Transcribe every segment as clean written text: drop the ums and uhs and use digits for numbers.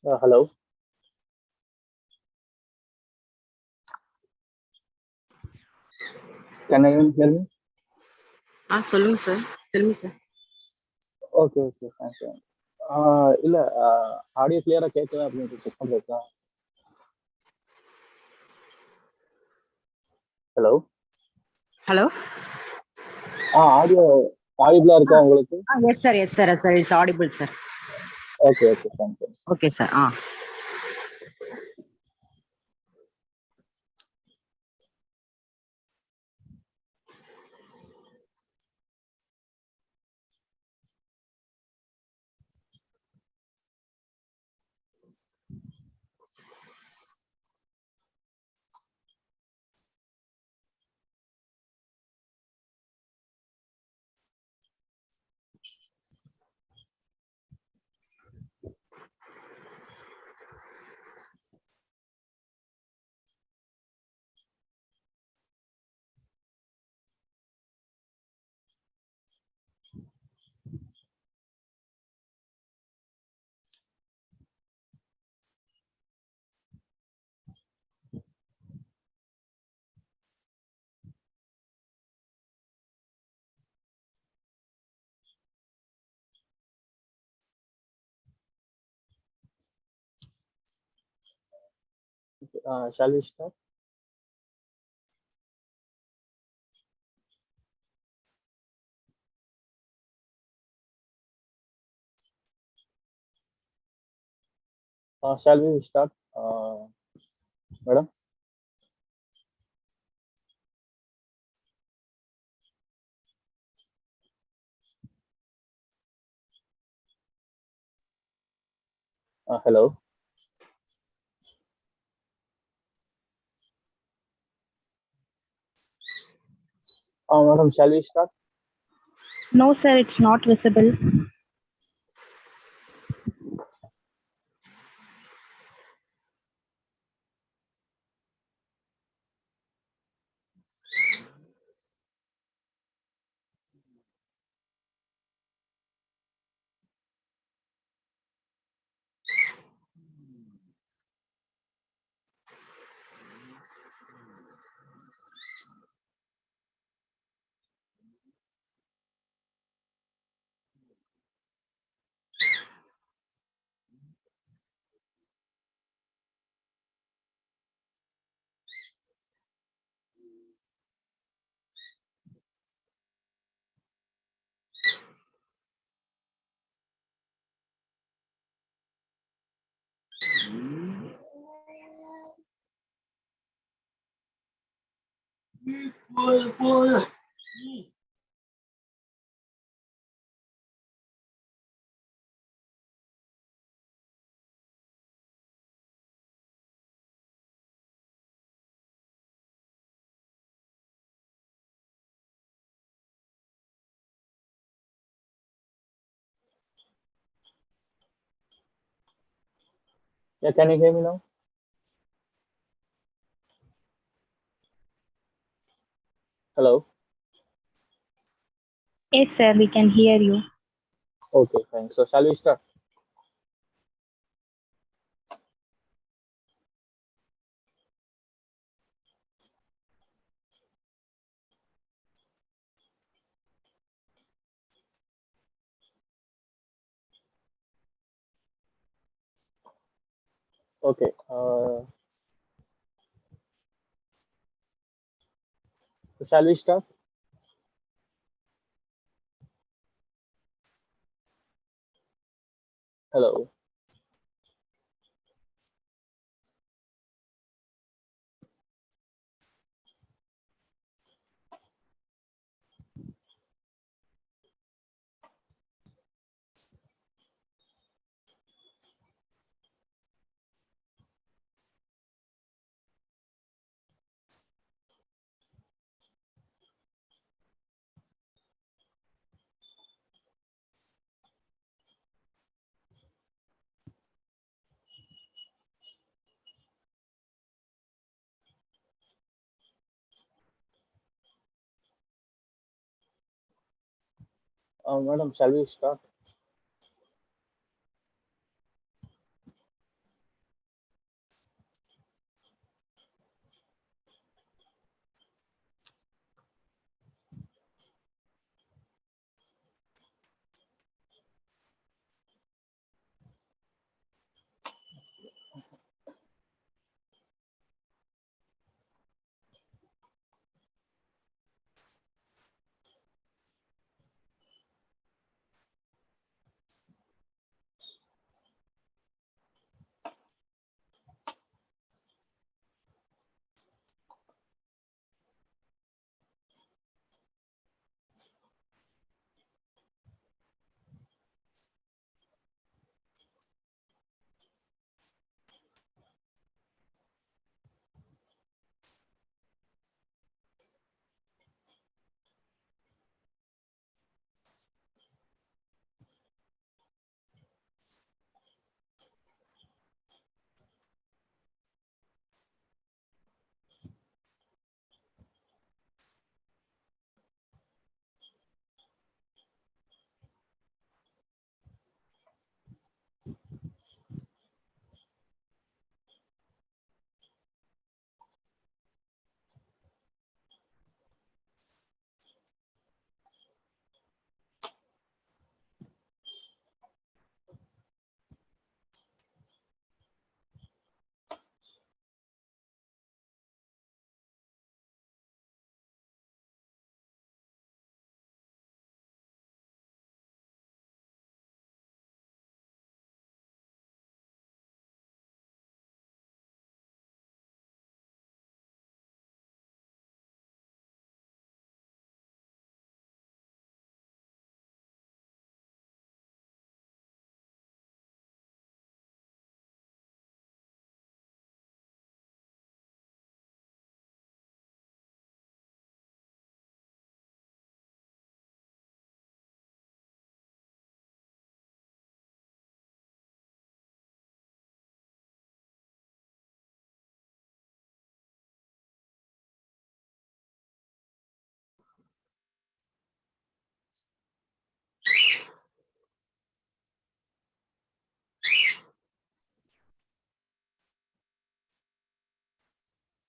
Hello. Can anyone hear me? சொல்லுங்க sir. Tell me sir. Okay, okay, fine, fine. இல்ல audio கிளியரா கேட்கல அப்படின்னு செக் பண்றீங்களா? ஹலோ. Hello. ஆடியோ ஆடிபிளா இருக்கா உங்களுக்கு? Yes sir, yes sir, yes sir. It's audible sir. Okay okay fine fine. Okay sir. Shall we start? Shall we start, madam? Hello. Madam, shall we start? No, sir, it's not visible. Yeah, can you hear me now? Hello. Yes, sir, we can hear you. Okay, fine. So shall we start? Okay. Shall we start? Hello. Madam, shall we start?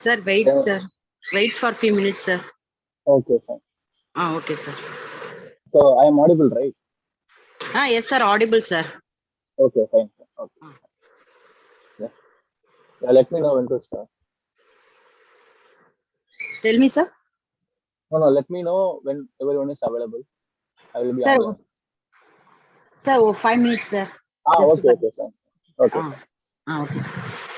Sir, wait, Yeah. sir. Wait for few minutes, sir. Okay, fine. Okay, sir. So I am audible, right? Yes, sir. Audible, sir. Okay, fine. Okay. Yeah. Yeah. Let me know when to start. Tell me, sir. No. Let me know when everyone is available. I will be Sir, online. sir, 5 minutes, sir. Just Okay. Okay, fine. Okay. Ah, okay, sir.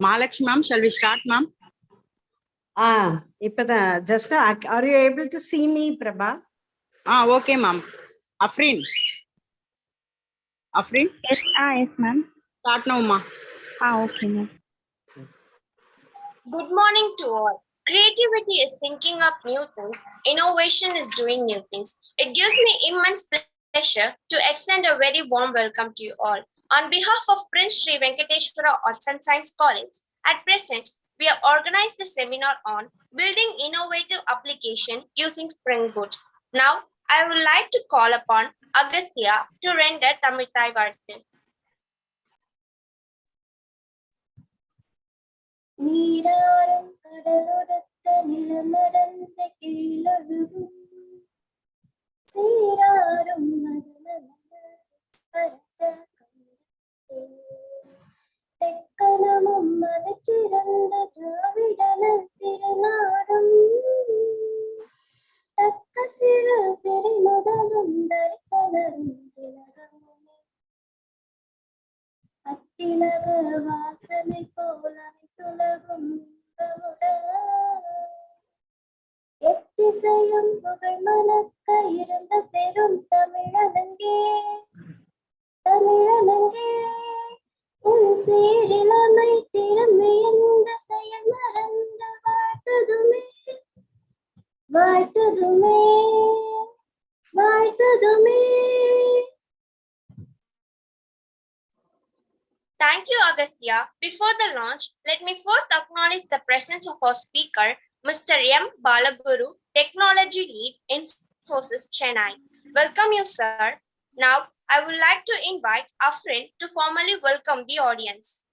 Mahalakshmi, ma'am, shall we start, ma'am? இப்பதான் just now, are you able to see me, Prabha? Okay, ma'am. Afrin. Afrin, Yes, yes, ma'am. start now, ma'am. Okay, ma'am. Good morning to all. Creativity is thinking up new things. Innovation is doing new things. It gives me immense pleasure to extend a very warm welcome to you all. On behalf of Prince Sri Venkateshwara Arts and Science College, at present, we have organized a seminar on building innovative application using Spring Boot. Now, I would like to call upon Agastya to render Tamithai Vartan. நீராறும் கடலொடுத்த நிலமடந்த கீழொழுகும் சீராறும் பரத்த தெக்கணமும் மதச்சிறந்த திராவிடன திருநாடும் தக்க சிறு பெருமுதலும் தரித்தனரும் திலகமுமே அத்திலக வாசனை போல அனைத்துலகும் எத்திசையும் புகழ் மணக்க இருந்த பெரும் தமிழனங்கே உன் சீரிலமை திறமை எந்த செயல் மறந்த வாழ்த்துதுமே Thank you, Agastya. Before the launch, let me first acknowledge the presence of our speaker, Mr. M. Balaguru, Technology Lead, Infosys, Chennai. Welcome you, sir. Now, I would like to invite Afrin to formally welcome the audience.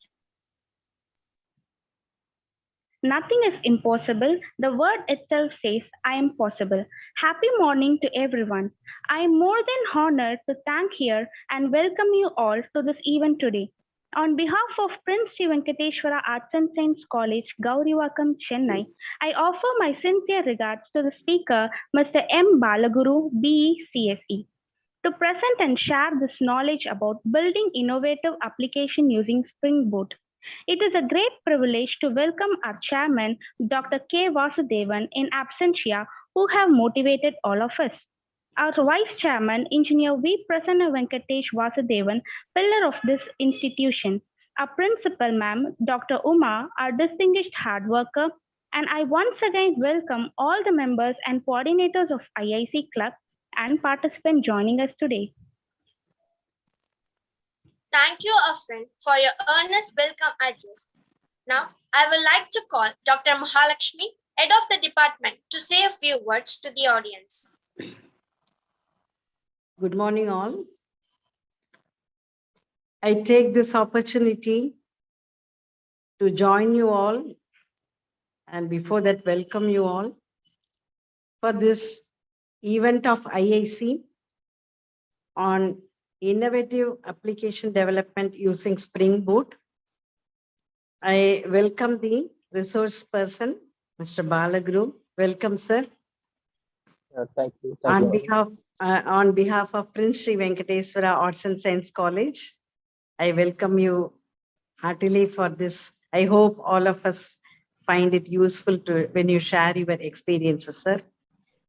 Nothing is impossible. The word itself says, I am possible. Happy morning to everyone. I am more than honored to thank here and welcome you all to this event today. On behalf of Prince Sri Venkateshwara Arts and Science College, Gaurivakkam, Chennai, I offer my sincere regards to the speaker, Mr. M. Balaguru, BE CSE, to present and share this knowledge about building innovative application using Spring Boot. It is a great privilege to welcome our chairman, Dr. K. Vasudevan, in absentia, who have motivated all of us. Our vice chairman, Engineer V. Prasanna Venkatesh Vasudevan, pillar of this institution. Our principal, ma'am, Dr. Uma, our distinguished hard worker, and I once again welcome all the members and coordinators of IIC Club and participants joining us today. Thank you, Afrin, for your earnest welcome address. Now, I would like to call Dr. Mahalakshmi, head of the department, to say a few words to the audience. Good morning, all. I take this opportunity to join you all, and before that, welcome you all for this event of IIC on innovative application development using Spring Boot. I welcome the resource person, Mr. Balaguru. Welcome, sir. Thank you. On on behalf of Prince Sri Venkateswara Arts and Science College, I welcome you heartily for this. I hope all of us find it useful to when you share your experiences, sir.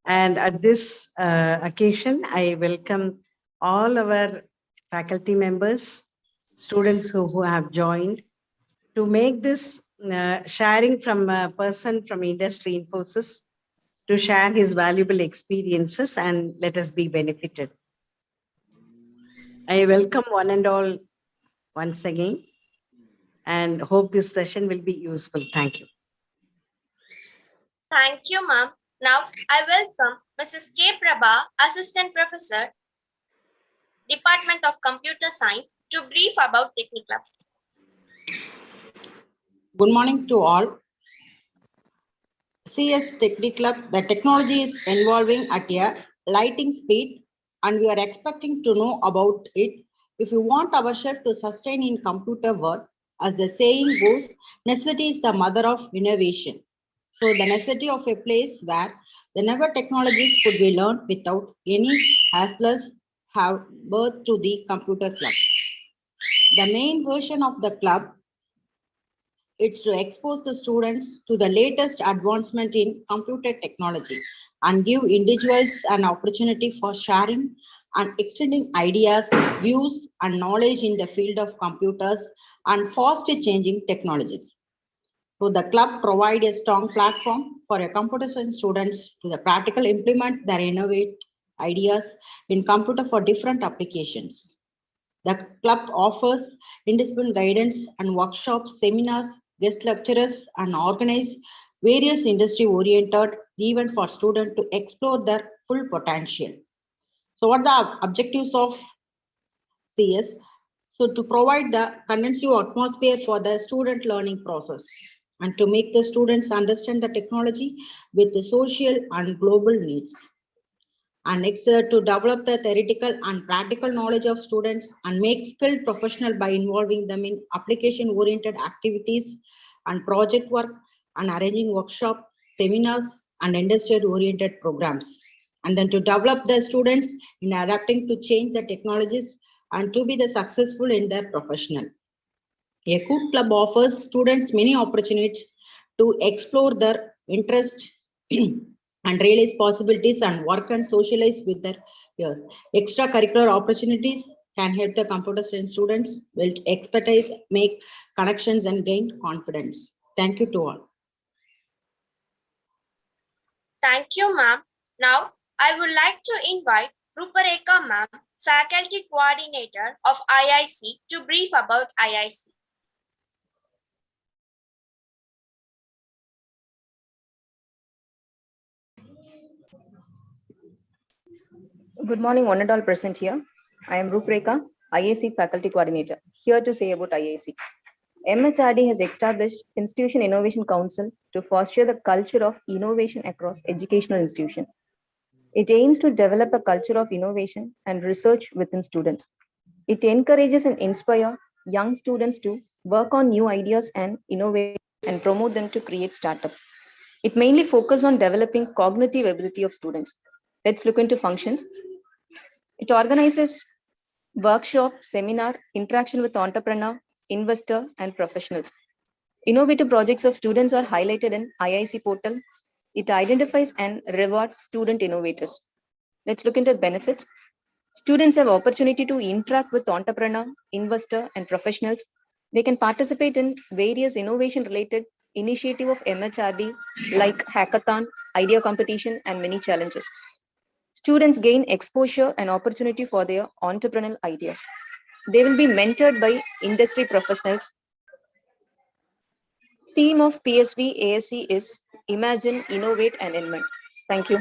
And at this occasion, I welcome all our faculty members, students who have joined to make this sharing from a person from industry Infosys to share his valuable experiences and let us be benefited. I welcome one and all once again and hope this session will be useful. Thank you. Thank you, ma'am. Now, I welcome Mrs. K. Prabha, Assistant Professor, Department of Computer Science, to brief about TEKNE Club. Good morning to all. CS TEKNE Club, the technology is evolving at a lightning speed and we are expecting to know about it. If we want ourselves to sustain in computer world, as the saying goes, necessity is the mother of innovation. So the necessity of a place where the never technologies could be learned without any hassles have birth to the computer club. The main version of the club, it's to expose the students to the latest advancement in computer technology and give individuals an opportunity for sharing and extending ideas, views, and knowledge in the field of computers and fast changing technologies. So the club provides a strong platform for a computer science students to the practical implement their innovative ideas in computer for different applications. The club offers independent guidance and workshops, seminars, guest lecturers, and organize various industry-oriented events for students to explore their full potential. So what are the objectives of CS? So to provide the conducive atmosphere for the student learning process and to make the students understand the technology with the social and global needs. And next, to develop the theoretical and practical knowledge of students and make skilled professional by involving them in application-oriented activities and project work and arranging workshop, seminars, and industry-oriented programs. And then to develop the students in adapting to change the technologies and to be the successful in their professional. A good club offers students many opportunities to explore their interest and realize possibilities and work and socialize with their peers. Extracurricular opportunities can help the computer science students build expertise, make connections, and gain confidence. Thank you to all. Thank you, ma'am. Now, I would like to invite Rupareka ma'am, Faculty Coordinator of IIC, to brief about IIC. Good morning, one and all present here. I am Rupreka, IIC Faculty Coordinator, here to say about IIC. MHRD has established Institution Innovation Council to foster the culture of innovation across educational institutions. It aims to develop a culture of innovation and research within students. It encourages and inspires young students to work on new ideas and innovate and promote them to create startups. It mainly focuses on developing cognitive ability of students. Let's look into functions. It organizes workshop, seminar, interaction with entrepreneur, investor, and professionals. Innovative projects of students are highlighted in IIC portal. It identifies and rewards student innovators. Let's look into benefits. Students have opportunity to interact with entrepreneur, investor, and professionals. They can participate in various innovation-related initiative of MHRD like hackathon, idea competition, and many challenges. Students gain exposure and opportunity for their entrepreneurial ideas. They will be mentored by industry professionals. Theme of PSV ASC is Imagine, Innovate, and Invent. Thank you.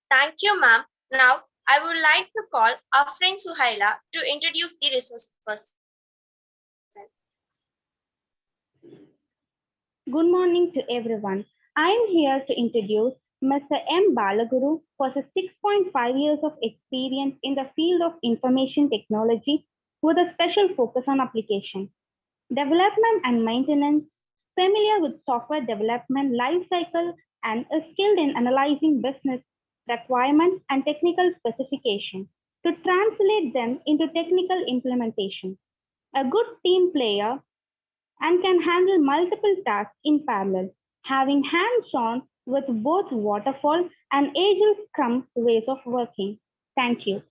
Thank you, ma'am. Now, I would like to call Afrin Suhaila to introduce the resource person. Good morning to everyone. I am here to introduce Mr. M. Balaguru, who has 6.5 years of experience in the field of information technology with a special focus on application, development and maintenance, familiar with software development lifecycle, and is skilled in analyzing business requirements and technical specifications to translate them into technical implementation. A good team player and can handle multiple tasks in parallel, having hands-on with both waterfall and agile scrum ways of working. Thank you.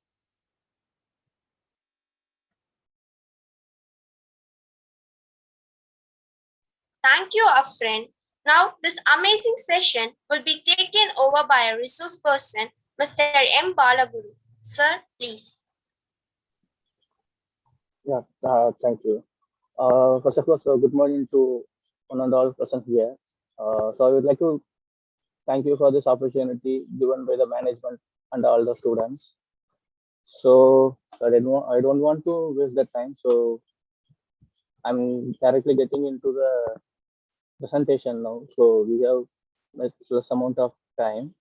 Thank you, our friend. Now, this amazing session will be taken over by a resource person, Mr. M. Balaguru. Sir, please. Yeah, thank you. First of all, so good morning to one and all present here. So I would like to thank you for this opportunity given by the management and all the students. So I don't want to waste the time. So I'm directly getting into the presentation now. So we have less amount of time.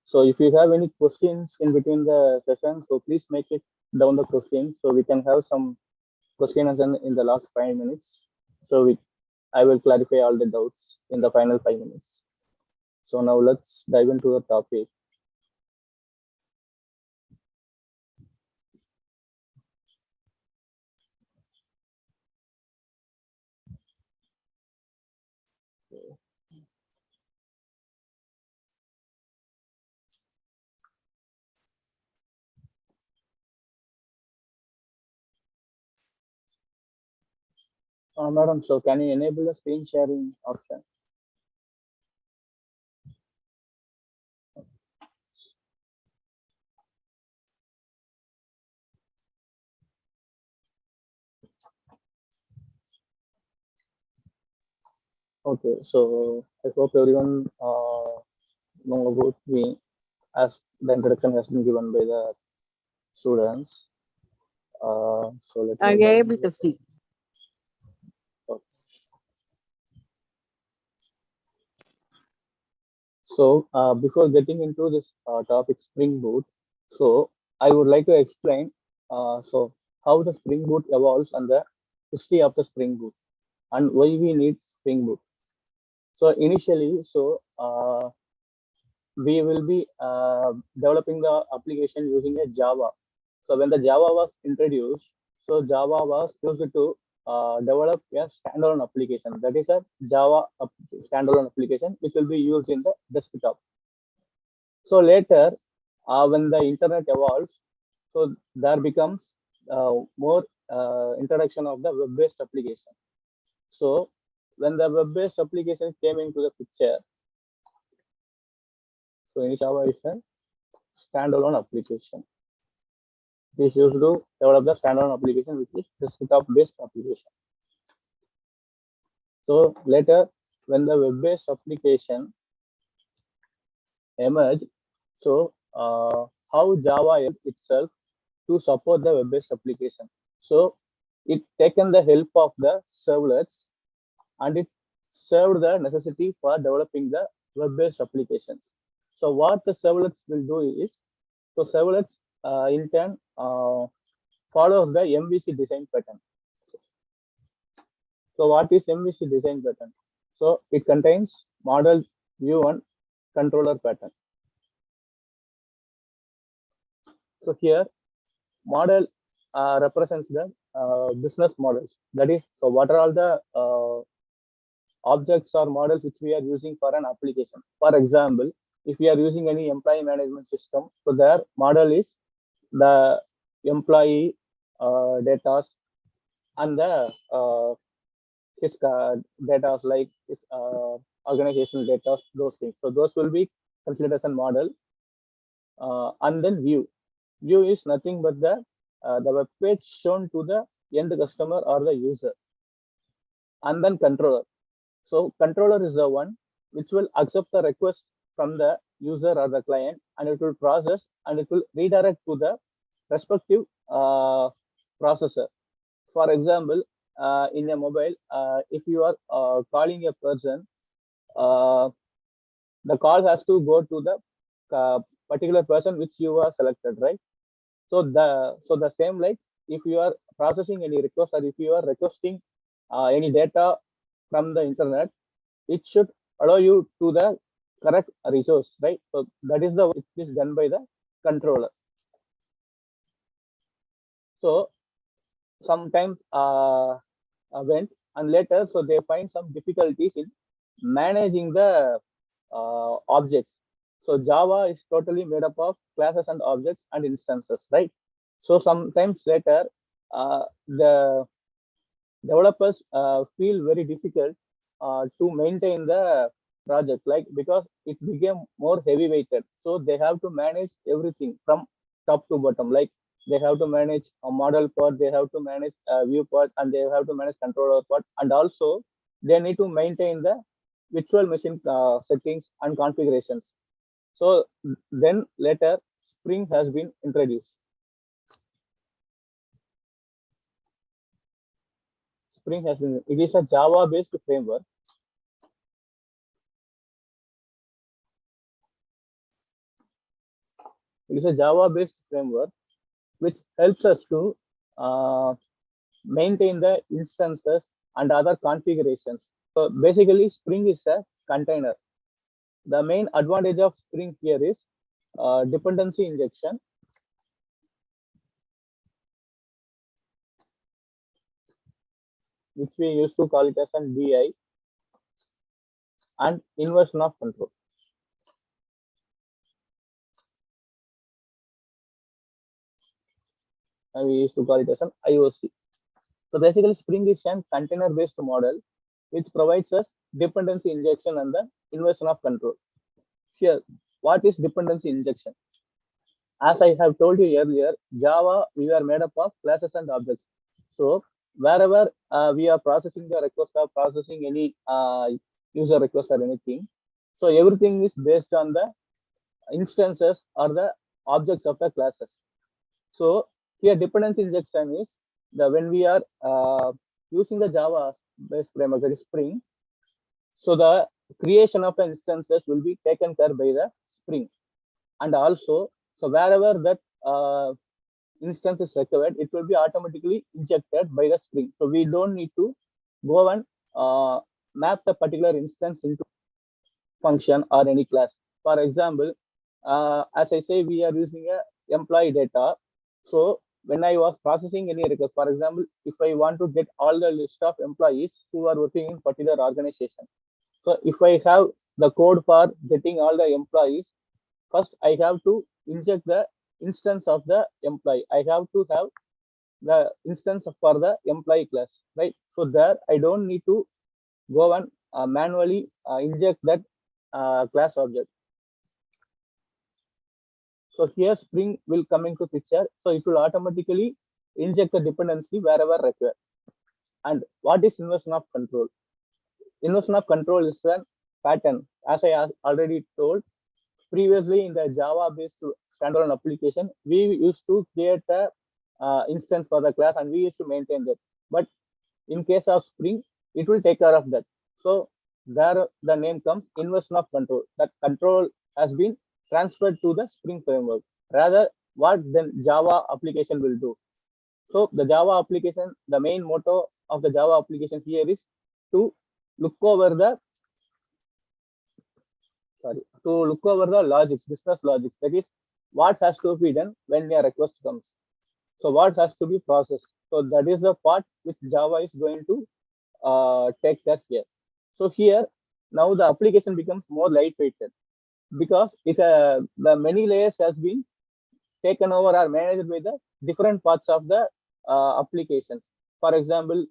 So if you have any questions in between the session, so please make it down the question so we can have some questions in the last 5 minutes. So I will clarify all the doubts in the final 5 minutes. So now let's dive into the topic. Madam, so can you enable the screen sharing option? Okay, so I hope everyone know about me as the introduction has been given by the students. So let Are me you able to see? So before getting into this topic Spring Boot, so I would like to explain so how the Spring Boot evolves and the history of the Spring Boot and why we need Spring Boot. So initially, so we will be developing the application using a Java. So when the Java was introduced, so Java was used to develop a standalone application. That is a Java standalone application which will be used in the desktop. So later, when the internet evolves, so there becomes more introduction of the web-based application. So when the web-based application came into the picture, so in Java is a standalone application. This used to develop the standalone application, which is desktop-based application. So later, when the web-based application emerged, so how Java itself to support the web-based application. So it taken the help of the servlets and it served the necessity for developing the web-based applications. So what the servlets will do is, so servlets in turn follows the MVC design pattern. So what is MVC design pattern? So it contains model, view, and controller pattern. So here model represents the business models. That is, so what are all the objects or models which we are using for an application? For example, if we are using any employee management system, so their model is the employee data and the his data like his organizational data, those things. So those will be considered as a model. And then view. View is nothing but the web page shown to the end customer or the user. And then controller. So controller is the one which will accept the request from the user or the client, and it will process and it will redirect to the respective processor. For example, in a mobile, if you are calling a person, the call has to go to the particular person which you are selected, right? So the same, like if you are processing any request or if you are requesting any data from the internet, it should allow you to the correct resource, right? So that is the it is done by the controller. So sometimes went and later, so they find some difficulties in managing the objects. So Java is totally made up of classes and objects and instances, right? So sometimes later, the developers feel very difficult to maintain the project, like because it became more heavy weighted. So they have to manage everything from top to bottom. Like they have to manage a model part, they have to manage a view part, and they have to manage controller part, and also they need to maintain the virtual machine settings and configurations. So then later, Spring has been introduced. Spring has been, it is a Java based framework. It is a Java based framework which helps us to maintain the instances and other configurations. So basically, Spring is a container. The main advantage of Spring here is dependency injection, which we used to call it as an DI, and inversion of control. And we used to call it as an IOC. So basically, Spring is a container-based model which provides us dependency injection and the inversion of control. Here, what is dependency injection? As I have told you earlier, Java, we are made up of classes and objects. So wherever we are processing the request or processing any user request or anything, so everything is based on the instances or the objects of the classes. So here dependency injection is the when we are using the Java based framework, that is Spring. So the creation of the instances will be taken care by the Spring, and also so wherever that instance is required, it will be automatically injected by the Spring. So we don't need to go and map the particular instance into function or any class. For example, as I say, we are using a employee data. So when I was processing any request, for example, if I want to get all the list of employees who are working in particular organization, so if I have the code for getting all the employees, first I have to inject the instance of the employee. I have to have the instance for the employee class, right? So there I don't need to go and manually inject that class object. So here Spring will come into picture. So it will automatically inject the dependency wherever required. And what is inversion of control? Inversion of control is a pattern. As I already told, previously in the Java based standalone application, we used to create a instance for the class and we used to maintain that. But in case of Spring, it will take care of that. So there the name comes inversion of control. That control has been transferred to the Spring framework. Rather, what then Java application will do? So the Java application, the main motto of the Java application here is to look over the logics, business logics. That is what has to be done when a request comes. So what has to be processed. So that is the part which Java is going to take care here. So here now the application becomes more lightweighted because the many layers has been taken over or managed by the different parts of the applications. For example,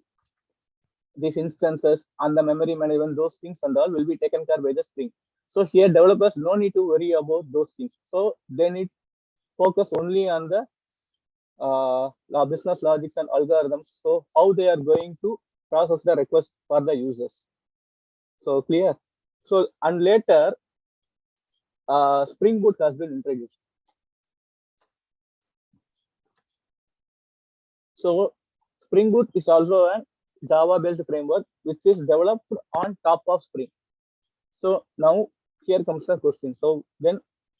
these instances and the memory management, those things and all will be taken care by the Spring. So here developers no need to worry about those things. So they need focus only on the business logics and algorithms. So how they are going to process the request for the users. So clear. So and later Spring Boot has been introduced. So Spring Boot is also a Java-based framework which is developed on top of Spring. So now here comes the question. So then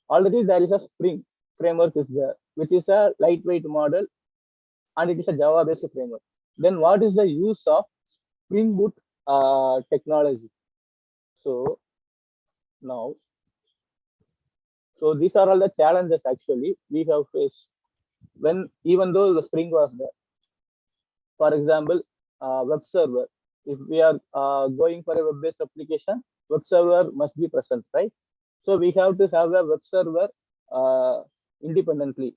already there is a Spring framework is there, which is a lightweight model, and it is a Java-based framework. Then what is the use of Spring Boot technology. So now, so these are all the challenges actually we have faced when, even though the Spring was there. For example, web server. If we are going for a web-based application, web server must be present, right? So we have to have a web server independently,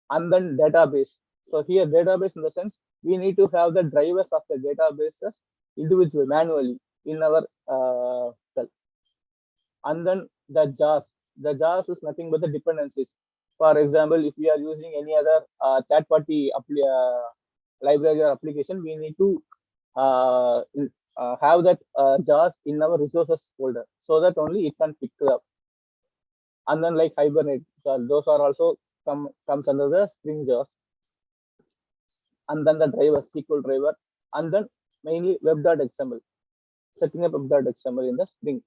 and then database. So here database in the sense we need to have the drivers of the databases individually manually in our cell. And then the jars is nothing but the dependencies. For example, if we are using any other third-party library or application, we need to have that jars in our resources folder so that only it can pick it up. And then like Hibernate, so those are also comes under the Spring jars. And then the driver, SQL driver, and then mainly web.xml, setting up web.xml in the Spring.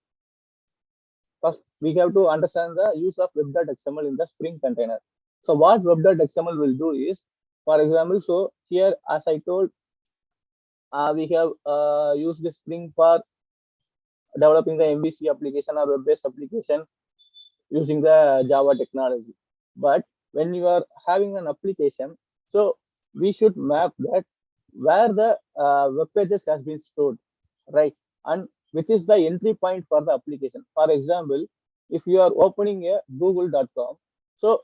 First, we have to understand the use of web.xml in the Spring container. So what web.xml will do is, for example, so here, as I told, we have used the Spring for developing the MVC application or web-based application using the Java technology. But when you are having an application, so we should map that where the web pages has been stored, right? And which is the entry point for the application. For example, if you are opening a google.com, so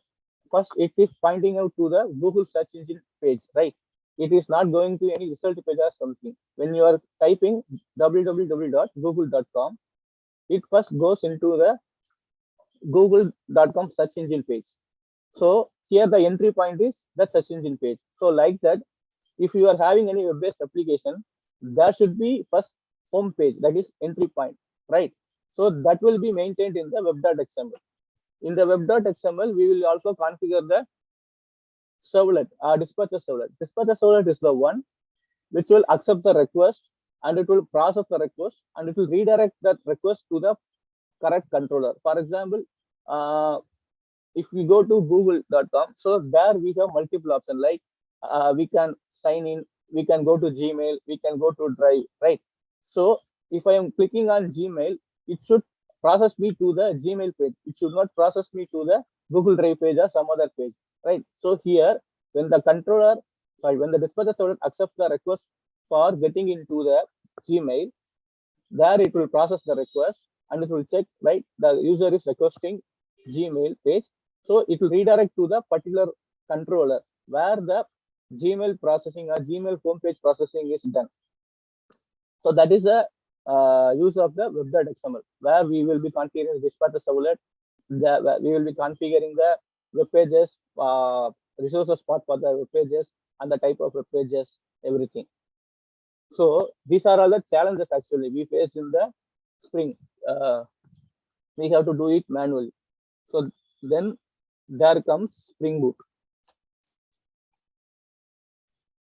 first it is pointing out to the Google search engine page, right? It is not going to any result page or something. When you are typing www.google.com, it first goes into the google.com search engine page. So here the entry point is the search engine page. So like that, if you are having any web-based application, there should be first home page, that is entry point, right? So that will be maintained in the web.xml. In the web.xml, we will also configure the servlet, dispatcher servlet. Dispatcher servlet is the one which will accept the request, and it will process the request, and it will redirect that request to the correct controller. For example, if we go to google.com, so there we have multiple options, like we can sign in, we can go to Gmail, we can go to Drive, right? So if I am clicking on Gmail, it should process me to the Gmail page. It should not process me to the Google Drive page or some other page, right? So here, when the controller, sorry, when the dispatcher server accepts the request for getting into the Gmail, there it will process the request and it will check, right? The user is requesting Gmail page. So it will redirect to the particular controller where the Gmail processing or Gmail homepage processing is done. So that is the use of the web.xml, where we will be configuring dispatcher servlet. We will be configuring the web pages, resources part for the web pages, and the type of web pages, everything. So these are all the challenges actually we face in the Spring. We have to do it manually. So then there comes Spring Boot.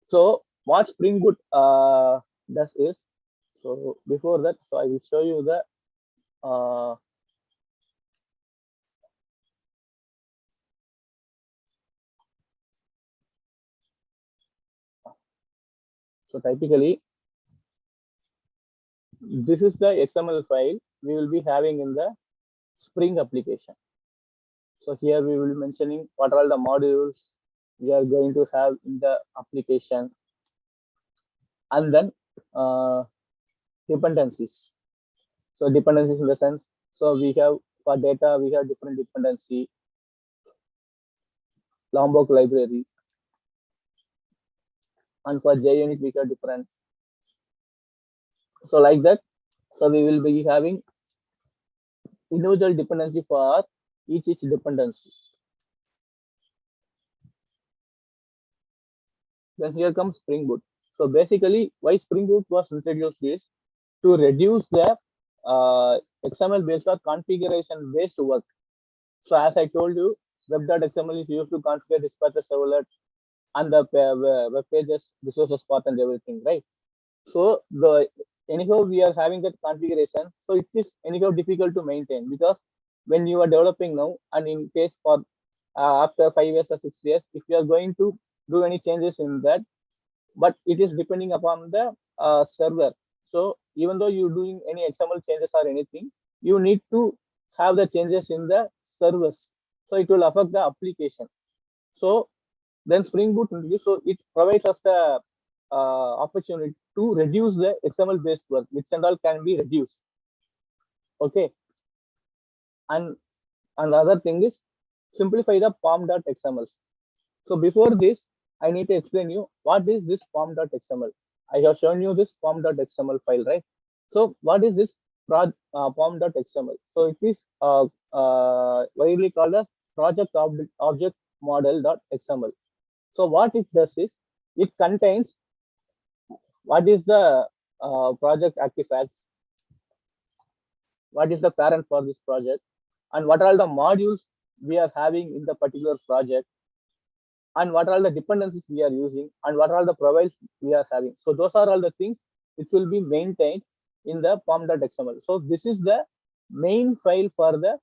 So what Spring Boot does is, so before that, so I will show you the so typically this is the XML file we will be having in the Spring application. So here we will be mentioning what are all the modules we are going to have in the application, and then dependencies. So dependencies in the sense, so we have for data, we have different dependency, Lombok library, and for JUnit we have different. So like that, so we will be having individual dependency for each dependency. Then here comes Spring Boot. So basically, why Spring Boot was introduced is to reduce the XML based or configuration based work. So as I told you, web.xml is used to configure dispatcher servlet and the web pages, resources path and everything, right? So anyhow we are having that configuration, so it is anyhow difficult to maintain, because when you are developing now, and in case for after 5 years or 6 years, if you are going to do any changes in that, but it is depending upon the server. So even though you're doing any XML changes or anything, you need to have the changes in the service. So it will affect the application. So then Spring Boot introduced, so it provides us the opportunity to reduce the XML based work, which and all can be reduced. Okay. And the other thing is simplify the pom.xml. So before this, I need to explain you what is this pom.xml. I have shown you this pom.xml file, right? So what is this pom.xml? So it is widely called as project object model.xml. So what it does is it contains what is the project artifacts, what is the parent for this project, and what are the modules we are having in the particular project, and what are the dependencies we are using, and what are the profiles we are having. So those are all the things which will be maintained in the pom.xml. So this is the main file for the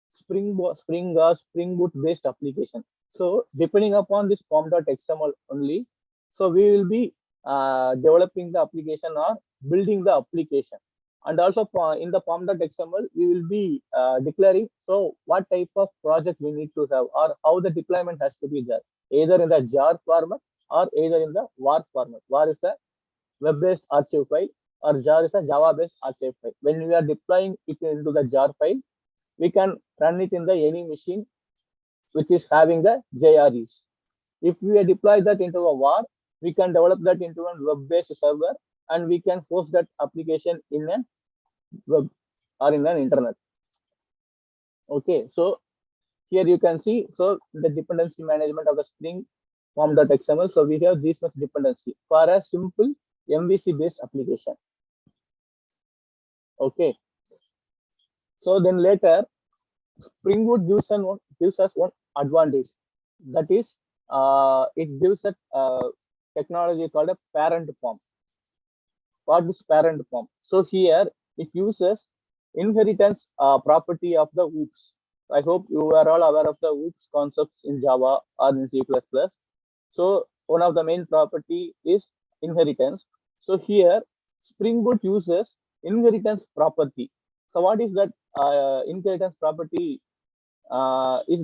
Spring Boot based application. So depending upon this pom.xml only, so we will be developing the application or building the application. And also in the pom.xml, we will be declaring so what type of project we need to have or how the deployment has to be there, either in the jar format or either in the var format. Var is the web-based archive file or jar is a Java-based archive file. When we are deploying it into the jar file, we can run it in the any machine which is having the JREs. If we deploy that into a var, we can develop that into a web-based server and we can host that application in a web or in an internet. Okay, so here you can see, so the dependency management of the Spring pom.xml. So we have this much dependency for a simple MVC based application. Okay. So then later, Spring Boot gives us one advantage. That is, it gives a technology called a parent pom. What is parent pom? So here it uses inheritance property of the OOPs. I hope you are all aware of the OOPs concepts in Java or in C++. So one of the main property is inheritance. So here Spring Boot uses inheritance property. So what is that inheritance property is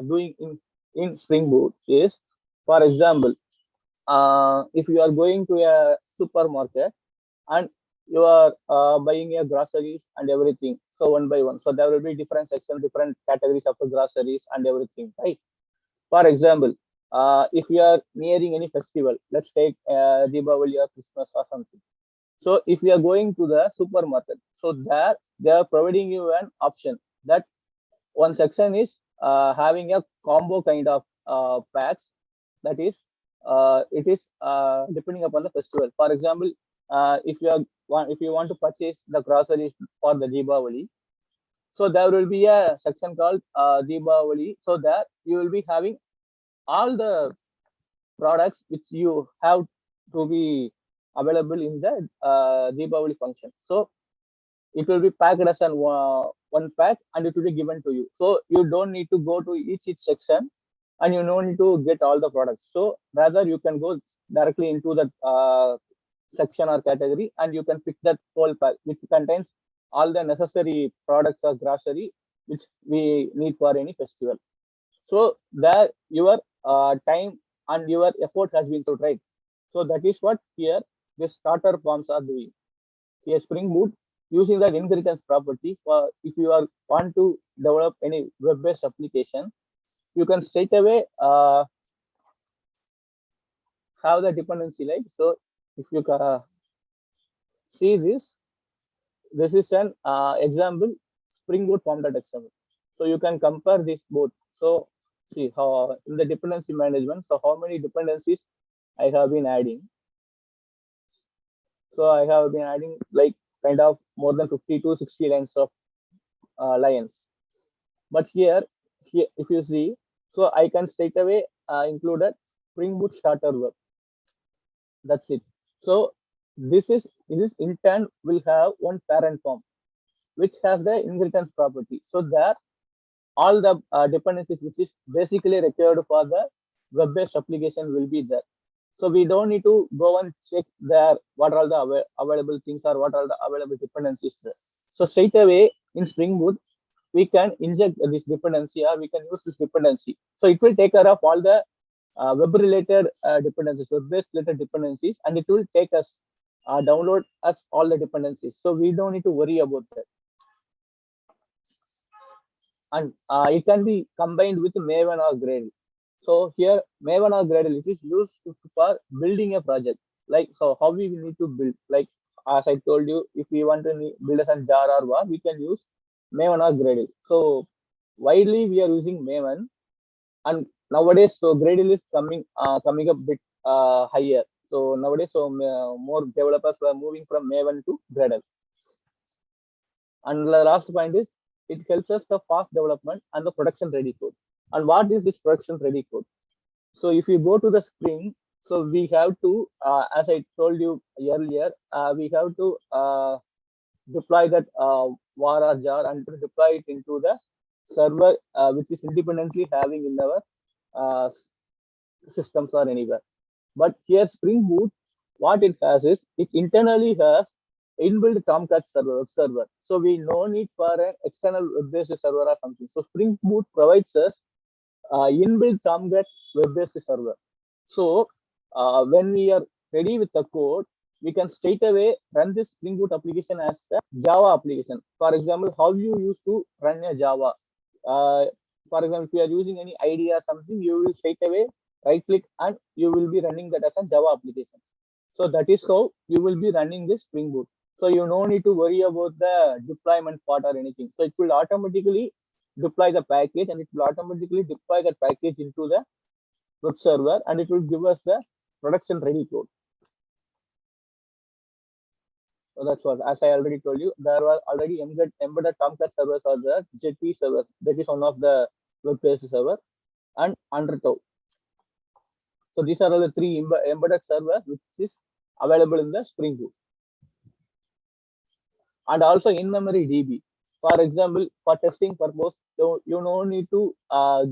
doing in Spring Boot is, for example, if you are going to a supermarket and you are buying your groceries and everything, so one by one, so there will be different sections, different categories of the groceries and everything, right? For example, if you are nearing any festival, let's take Deepavali or Christmas or something. So if you are going to the supermarket, so there they are providing you an option that one section is having a combo kind of packs. That is, it is depending upon the festival. For example, if you want to purchase the groceries for the Deepavali, so there will be a section called Deepavali. So there you will be having all the products which you have to be available in the Deepavali function. So it will be packed as an one pack and it will be given to you. So you don't need to go to each section and you don't need to get all the products. So rather you can go directly into the section or category and you can pick that whole pack which contains all the necessary products or grocery which we need for any festival. So there your time and your effort has been saved, right? So that is what here the starter forms are doing. Here Spring Boot using that inheritance property for if you are want to develop any web-based application, you can straight away have the dependency, like so. If you see this, this is an example Spring Boot pom.xml. So you can compare this both. So see how in the dependency management, so how many dependencies I have been adding. So I have been adding like kind of more than 50 to 60 lines of lines. But here if you see, so I can straight away include a Spring Boot starter web. That's it. So this in turn will have one parent form which has the inheritance property. So there all the dependencies which is basically required for the web-based application will be there. So we don't need to go and check there what are the available things or what are the available dependencies there. So straight away in Spring Boot, we can inject this dependency or we can use this dependency. So it will take care of all the web related dependencies, web based related dependencies, and it will take us download us all the dependencies. So we don't need to worry about that. And it can be combined with Maven or Gradle. So here Maven or Gradle, it is used for building a project. Like, so how we need to build, like as I told you, if we want to build a jar or what, we can use Maven or Gradle. So widely we are using Maven, and nowadays so Gradle is coming up bit higher. So nowadays so more developers were moving from Maven to Gradle. And the last point is it helps us the fast development and the production ready code. And what is this production ready code? So if you go to the Spring, so we have to, as I told you earlier, we have to deploy that var or jar and to deploy it into the server, which is independently having in our systems or anywhere. But here Spring Boot, what it has is it internally has inbuilt Tomcat server. So we no need for an external web-based server or something. So Spring Boot provides us inbuilt Tomcat web-based server. So when we are ready with the code, we can straight away run this Spring Boot application as a Java application. For example, how you used to run a Java. For example, if you are using any IDE or something, you will straight away right click and you will be running that as a Java application. So that is how you will be running this Spring Boot. So you no need to worry about the deployment part or anything. So it will automatically deploy the package and it will automatically deploy that package into the web server and it will give us the production ready code. So that's what, as I already told you, there were already embedded Tomcat servers or the Jetty servers. That is one of the web-based server, and Undertow. So these are all the three embedded servers which is available in the Spring Boot. And also in-memory DB. For example, for testing purpose, so you no need to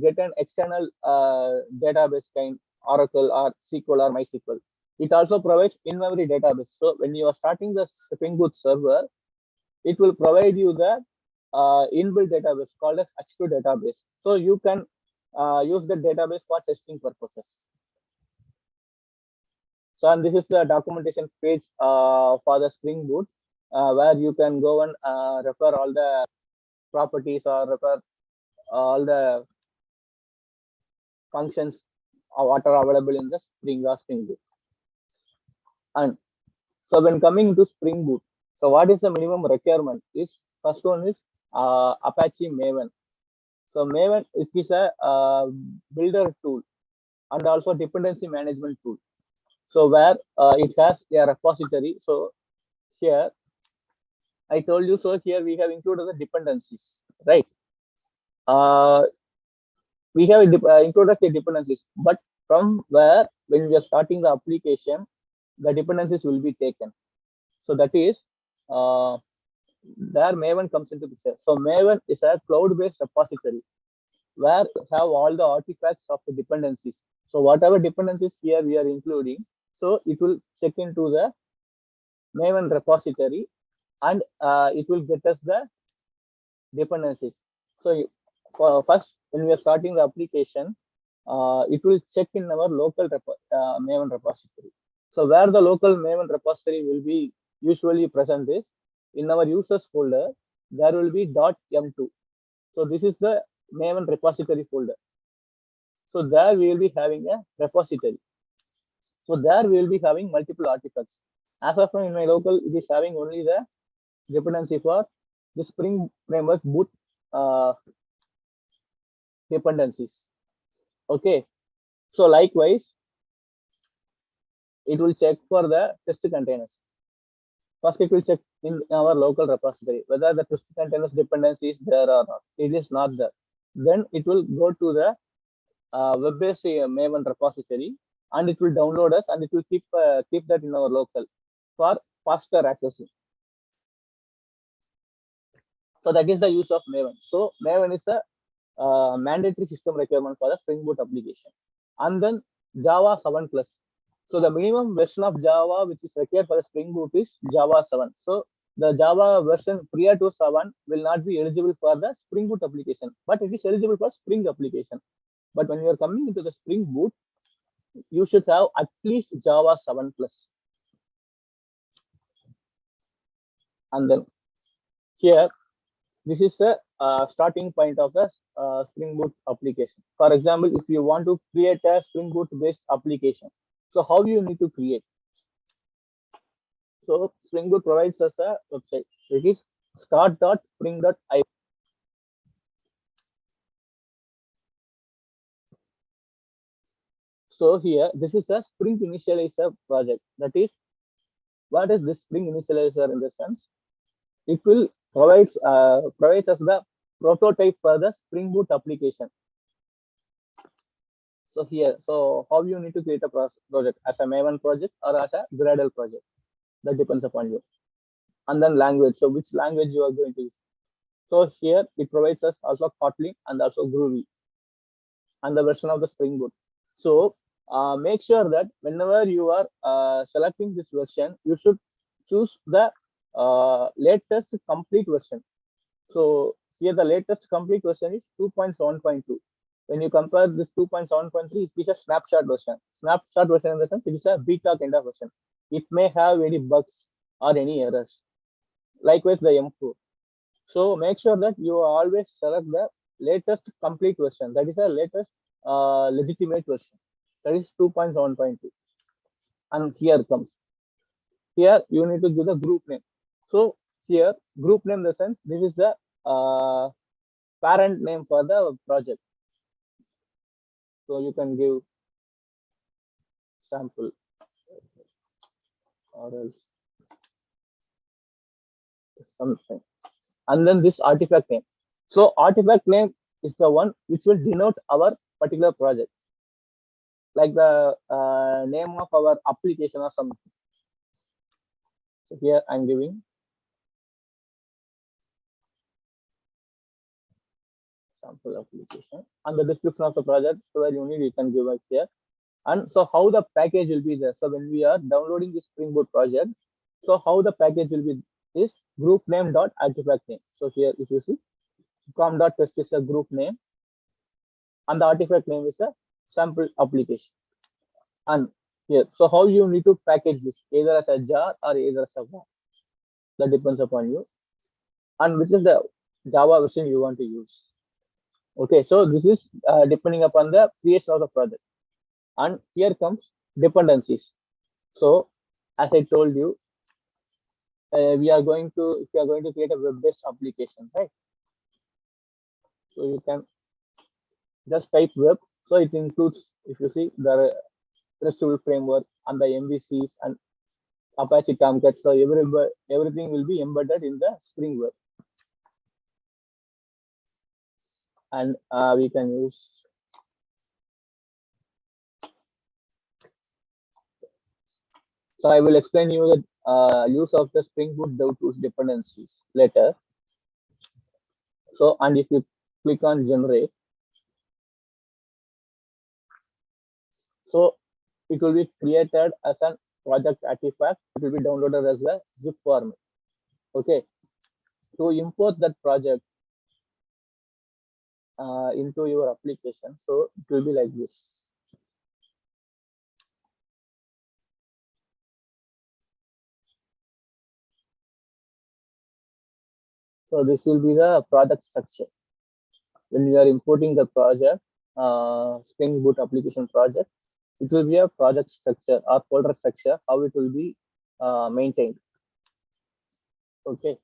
get an external database kind, Oracle or SQL or MySQL. It also provides in-memory database. So when you are starting the Spring Boot server, it will provide you the inbuilt database called as H2 database. So you can use the database for testing purposes. So and this is the documentation page for the Spring Boot, where you can go and refer all the properties or refer all the functions what are available in the Spring Boot. And so when coming to Spring Boot, so what is the minimum requirement is first one is Apache Maven. So Maven is a builder tool and also dependency management tool. So where it has a repository. So here I told you, so here we have included the dependencies, right? We have included the dependencies, but from where when we are starting the application, the dependencies will be taken. So that is there Maven comes into picture. So Maven is a cloud-based repository where have all the artifacts of the dependencies. So whatever dependencies here we are including, so it will check into the Maven repository and it will get us the dependencies. So first, when we are starting the application, it will check in our local Maven repository. So where the local Maven repository will be usually present is in our users folder, there will be .m2. So this is the Maven repository folder. So there we will be having a repository. So there we will be having multiple artifacts. As of now in my local, it is having only the dependency for the Spring Framework boot dependencies. Okay. So likewise, it will check for the test containers. First, it will check in our local repository whether the test containers dependency is there or not. It is not there. Then it will go to the web-based Maven repository and it will download us and it will keep that in our local for faster accessing. So that is the use of Maven. So Maven is a mandatory system requirement for the Spring Boot application. And then Java 7+. So the minimum version of Java which is required for the Spring Boot is Java 7. So the Java version prior to 7 will not be eligible for the Spring Boot application, but it is eligible for Spring application. But when you are coming into the Spring Boot, you should have at least Java 7 plus. And then here, this is the starting point of the Spring Boot application. For example, if you want to create a Spring Boot based application, so how you need to create? So Spring Boot provides us a website. It is start.spring.io. So here, this is a Spring Initializer project. That is, what is this Spring Initializer in the sense? It will provides us the prototype for the Spring Boot application. So here, so how you need to create a project as a Maven project or as a Gradle project, that depends upon you. And then language. So which language you are going to use? So here it provides us also Kotlin and also Groovy and the version of the Spring Boot. So make sure that whenever you are selecting this version, you should choose the latest complete version. So here the latest complete version is 2.7.2. When you compare this 2.7.3, it is a snapshot version. Snapshot version in the sense it is a beta kind of version. It may have any bugs or any errors. Likewise, the M4. So make sure that you always select the latest complete version. That is the latest legitimate version. That is 2.7.2. And here comes. Here you need to give the group name. So here group name in the sense this is the parent name for the project. So you can give sample or else something. And then this artifact name. So artifact name is the one which will denote our particular project, like the name of our application or something. So here I'm giving sample application and the description of the project. So where you need, you can give it here. And so how the package will be there. So when we are downloading this Spring Boot project, so how the package will be is group name dot artifact name. So here if you see com.test is a group name and the artifact name is a sample application. And here, so how you need to package this either as a jar or either as a jar. That depends upon you. And which is the Java version you want to use. Okay, so this is depending upon the creation of the project. And here comes dependencies. So as I told you, if you are going to create a web-based application, right? So you can just type web. So it includes, if you see, the RESTful framework and the MVCs and Apache Tomcat. So everything will be embedded in the Spring Web. And we can use so I will explain you the use of the Spring Boot Dev Tools dependencies later. So and if you click on generate, so it will be created as a project artifact. It will be downloaded as a zip format. Okay, to import that project into your application, so it will be like this. So this will be the project structure. When you are importing the project, Spring Boot application project, it will be a project structure or folder structure, how it will be maintained. Okay.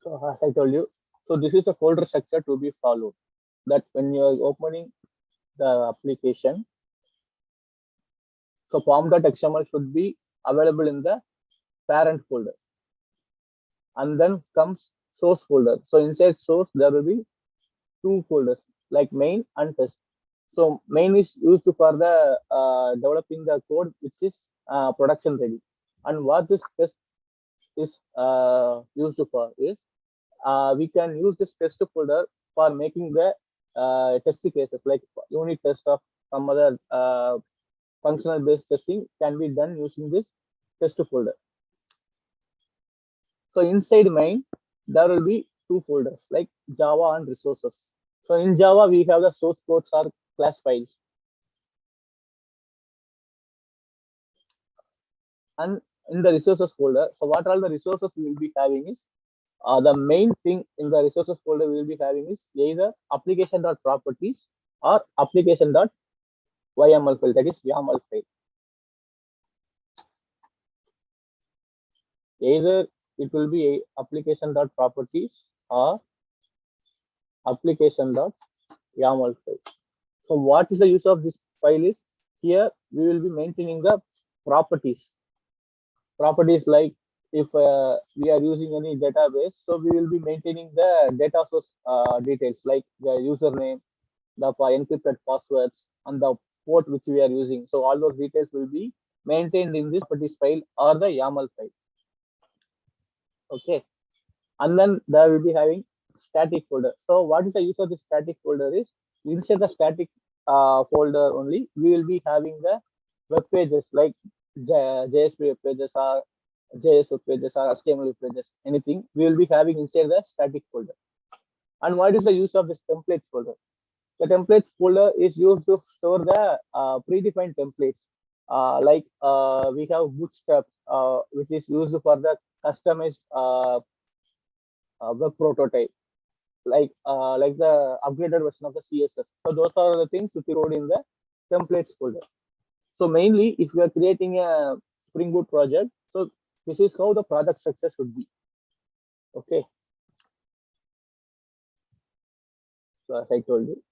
So as I told you, so this is a folder structure to be followed. That when you are opening the application, so form.xml should be available in the parent folder. And then comes source folder. So inside source, there will be two folders like main and test. So main is used for the developing the code which is production ready. And what this test is used for is we can use this test folder for making the test cases like unit test of some other functional based testing can be done using this test folder. So inside main, there will be two folders like Java and resources. So in Java, we have the source codes or class files. And in the resources folder, so what all the resources we will be having is the main thing in the resources folder we will be having is either application.properties or application.yml file, that is YAML file. Either it will be application.properties or application.yaml file. So what is the use of this file is here we will be maintaining the properties. Properties like if we are using any database, so we will be maintaining the data source details like the username, the encrypted passwords, and the port which we are using. So all those details will be maintained in this properties file or the YAML file. Okay, and then there will be having static folder. So what is the use of the static folder is inside the static folder only we will be having the web pages like JS web pages or JS web pages or HTML web pages, anything we will be having inside the static folder. And what is the use of this templates folder? The templates folder is used to store the predefined templates like we have Bootstrap which is used for the customized web prototype like the upgraded version of the CSS. So those are the things which you wrote in the templates folder. So mainly if you are creating a Spring Boot project, so this is how the project structure should be. Okay. So as I told you.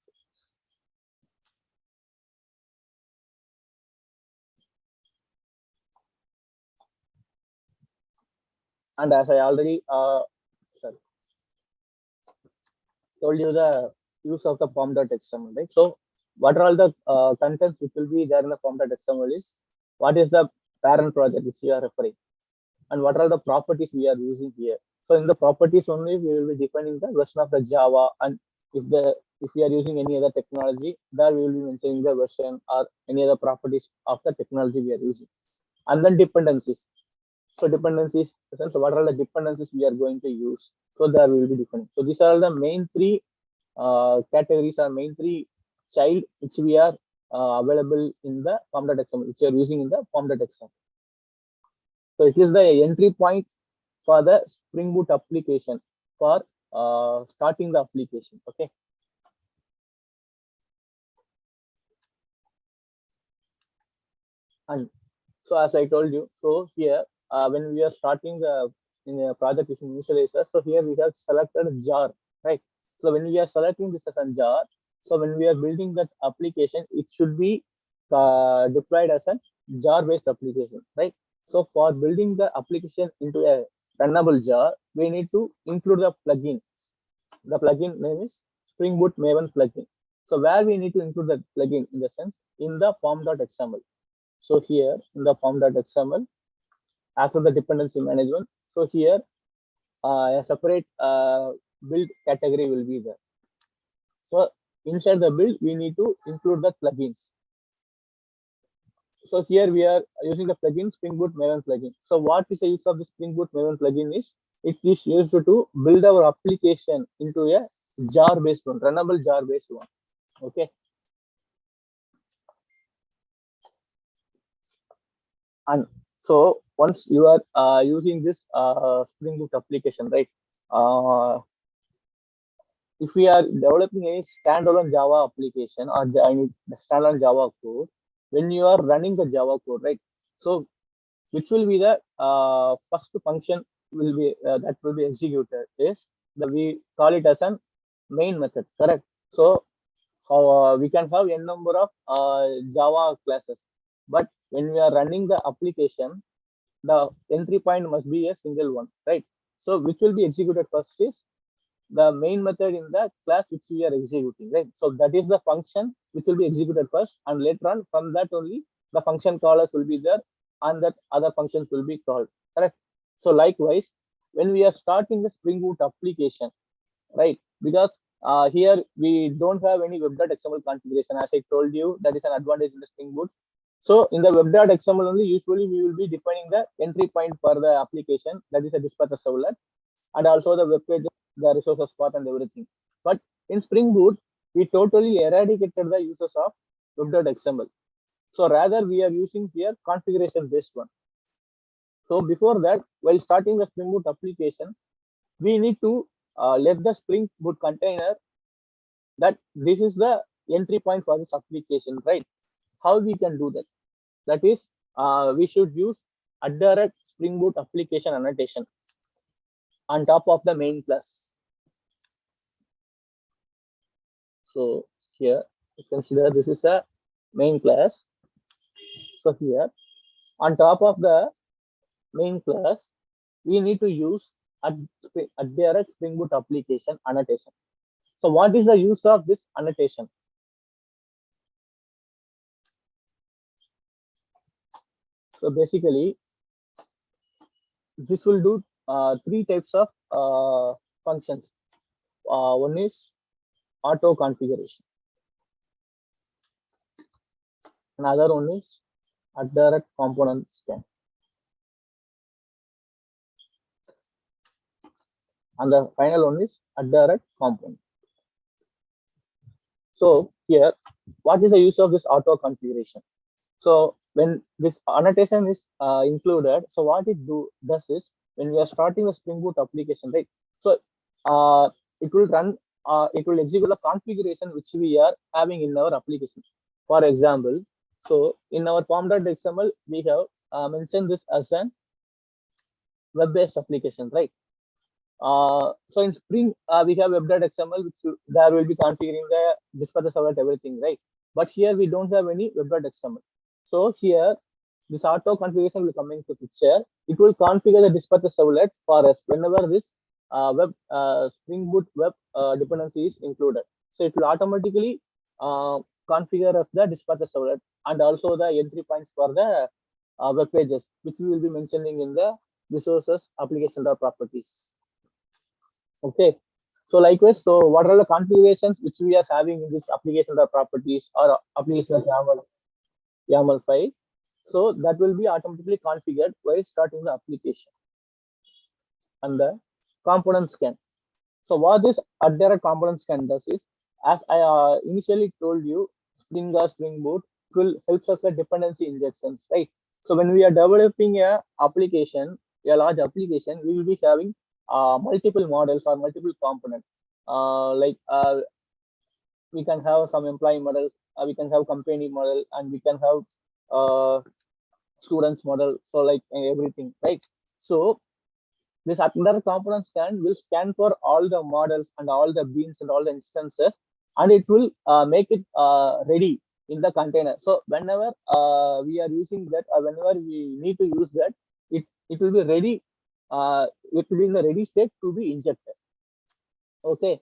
And as I already told you the use of the form.xml, right? So what are all the contents which will be there in the form.xml is what is the parent project which we are referring, and what are the properties we are using here. So in the properties only we will be defining the version of the Java, and if we are using any other technology, there we will be mentioning the version or any other properties of the technology we are using. And then dependencies. So dependencies, so what are the dependencies we are going to use? So there we will be defining. So these are the main three categories or main three child which we are available in the form.xml, which we are using in the form.xml. So it is the entry point for the Spring Boot application for starting the application. Okay. And so as I told you, so here when we are starting the in a project using initializer, so here we have selected jar, right? So when we are selecting this as a jar, so when we are building that application, it should be deployed as a jar-based application, right? So for building the application into a runnable jar, we need to include the plugin. The plugin name is Spring Boot Maven plugin. So where we need to include the plugin in the sense in the form.xml. So here in the form.xml, after the dependency management, so here a separate build category will be there. So inside the build, we need to include the plugins. So here we are using the plugin Spring Boot Maven plugin. So what is the use of the Spring Boot Maven plugin is it is used to build our application into a jar-based one, runnable jar-based one. Okay. And so once you are using this Spring Boot application, right? If we are developing a standalone Java application or standalone Java code, when you are running the Java code, right? So which will be the first function will be that will be executed is the we call it as an main method, correct? So we can have n number of Java classes, but when we are running the application, the entry point must be a single one, right? So which will be executed first is the main method in the class which we are executing, right? So that is the function which will be executed first, and later on from that only the function callers will be there, and that other functions will be called, correct? So likewise, when we are starting the Spring Boot application, right? Because here we don't have any web.xml configuration. As I told you, that is an advantage in the Spring Boot. So in the web.xml only, usually we will be defining the entry point for the application, that is a dispatcher servlet, and also the web page, the resources part and everything. But in Spring Boot, we totally eradicated the uses of web.xml. So rather we are using here configuration based one. So before that, while starting the Spring Boot application, we need to let the Spring Boot container that this is the entry point for this application, right? How we can do that? That is, we should use a direct Spring Boot application annotation on top of the main class. So here, you consider this is a main class. So here, on top of the main class, we need to use a direct Spring Boot application annotation. So what is the use of this annotation? So basically, this will do three types of functions. One is auto configuration. Another one is a direct component scan. And the final one is a direct component. So here, what is the use of this auto configuration? So when this annotation is included, so what it does is, when we are starting a Spring Boot application, right? So it will run, it will execute a configuration which we are having in our application. For example, so in our form.xml, we have mentioned this as an web-based application, right? So in Spring, we have web.xml, which there will be configuring the dispatcher servlet, everything, right? But here we don't have any web.xml. So here, this auto configuration will come into picture. It will configure the dispatcher servlet for us whenever this Spring Boot web dependency is included. So it will automatically configure us the dispatcher servlet and also the entry points for the web pages, which we will be mentioning in the resources application properties. Okay. So likewise, so what are the configurations which we are having in this application properties or application YAML file? So that will be automatically configured while starting the application. And the component scan. So what this direct component scan does is, as I initially told you, Spring or Spring Boot will help us with dependency injections, right? So when we are developing a application, a large application, we will be having multiple models or multiple components. We can have some employee models, we can have company model, and we can have students model. So like everything, right? So this under component scan will scan for all the models and all the beans and all the instances, and it will make it ready in the container. So whenever we are using that, or whenever we need to use that, it will be ready. It will be in the ready state to be injected. Okay.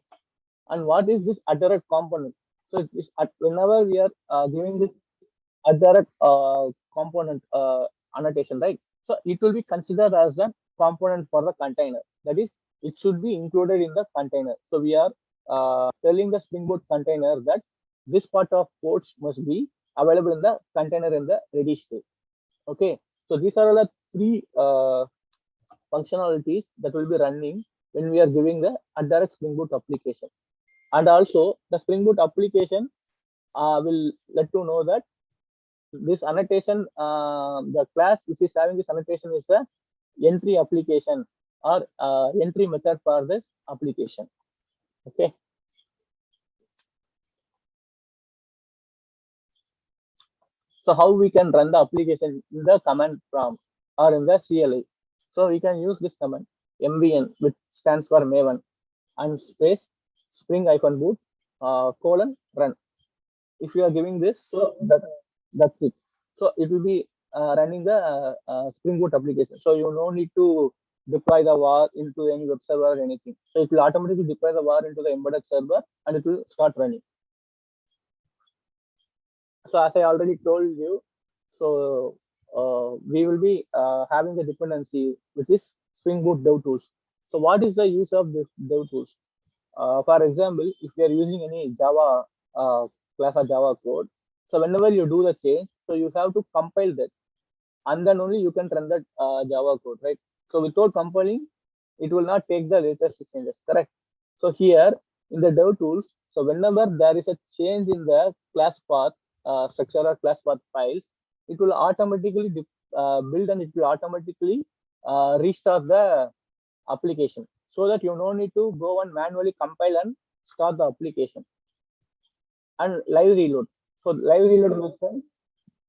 And what is this direct component? So it is whenever we are giving this direct component annotation, right? So it will be considered as a component for the container. That is, it should be included in the container. So we are telling the Spring Boot container that this part of codes must be available in the container in the ready state. Okay. So these are the three functionalities that will be running when we are giving the direct Spring Boot application. And also the Spring Boot application will let you know that this annotation, the class which is having this annotation is the entry application or entry method for this application. Okay. So how we can run the application in the command prompt or in the CLI? So we can use this command MVN, which stands for Maven, and space Spring-boot :run. If you are giving this, so that's it. So it will be running the Spring Boot application. So you no need to deploy the var into any web server or anything. So it will automatically deploy the var into the embedded server and it will start running. So as I already told you, so we will be having the dependency, which is Spring Boot Dev Tools. So what is the use of this Dev Tools? For example, if you are using any Java class or Java code, so whenever you do the change, so you have to compile that, and then only you can run that Java code, right? So without compiling, it will not take the latest changes, correct? So here in the Dev Tools, so whenever there is a change in the class path structure or class path files, it will automatically build and it will automatically restart the application, so that you no need to go and manually compile and start the application. And live reload. So live reload means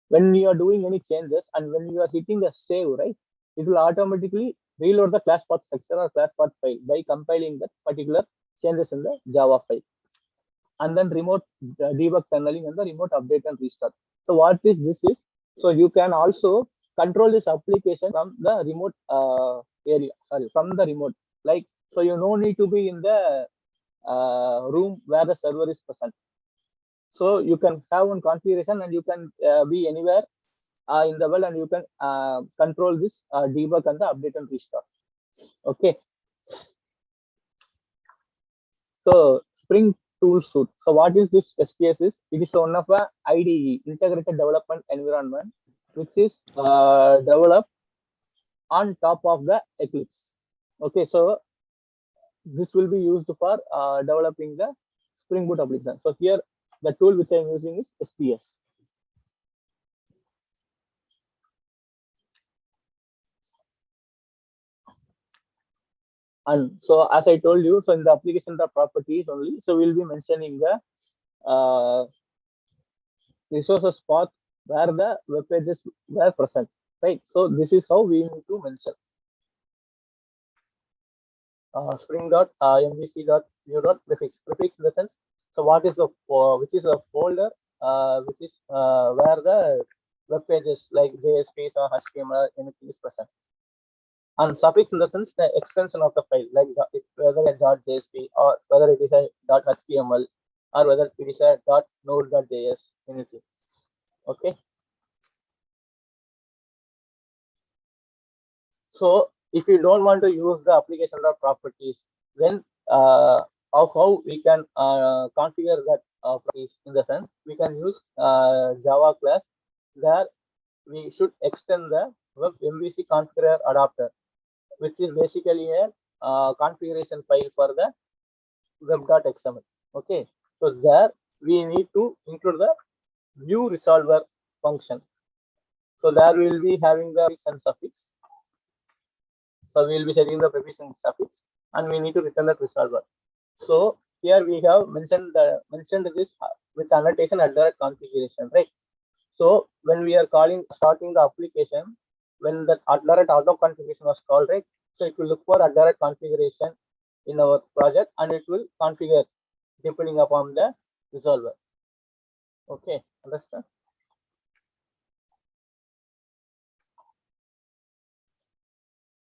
when you are doing any changes and when you are hitting the save, right, it will automatically reload the class path structure or class path file by compiling that particular changes in the Java file. And then remote debug tunneling and the remote update and restart. So what is this is, so you can also control this application from the remote area, sorry, from the remote. Like, so you no need to be in the room where the server is present. So you can have one configuration and you can be anywhere in the world and you can control this debug and the update and restart. Okay. So Spring Tool Suite. So what is this SPS is? It is one of a IDE, Integrated Development Environment, which is developed on top of the Eclipse. Okay, so this will be used for developing the Spring Boot application. So here the tool which I am using is SPS. And so as I told you, so in the application the properties only, so we'll be mentioning the resources path where the web pages were present, right? So this is how we need to mention. Spring dot MVC dot new dot prefix in the sense. So what is the which is a folder which is where the web pages like JSP or HTML anything is present. And suffix in the sense the extension of the file, like whether a .jsp or whether it is a .html or whether it is a .node.js, anything. Okay. So if you don't want to use the application properties, then how we can configure that properties in the sense we can use Java class there. We should extend the web MVC configure adapter, which is basically a configuration file for the web.xml. Okay, so there we need to include the view resolver function. So there we will be having the suffix. So we will be setting the prevision suffix and we need to return that resolver. So here we have mentioned this with annotation at the configuration, right? So when we are starting the application, when the auto configuration was called, right? So it will look for configuration in our project and it will configure depending upon the resolver. Okay, understand?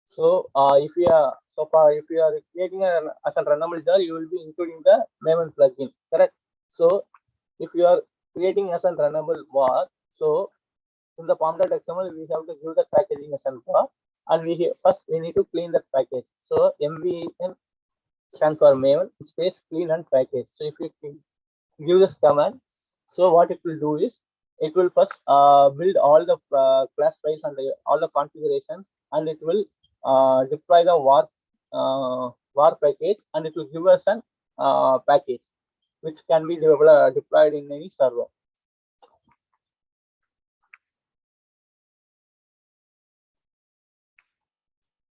So if you are creating as a runnable jar, you will be including the Maven plugin, correct? So if you are creating as a runnable var, so in the pom.xml we have to give the packaging as a var, and first we need to clean that package. So MVN stands for Maven space clean and package. So if you give this command, so what it will do is it will first build all the class files and all the configurations, and it will deploy the var package, and it will give us an package which can be deployed in any server.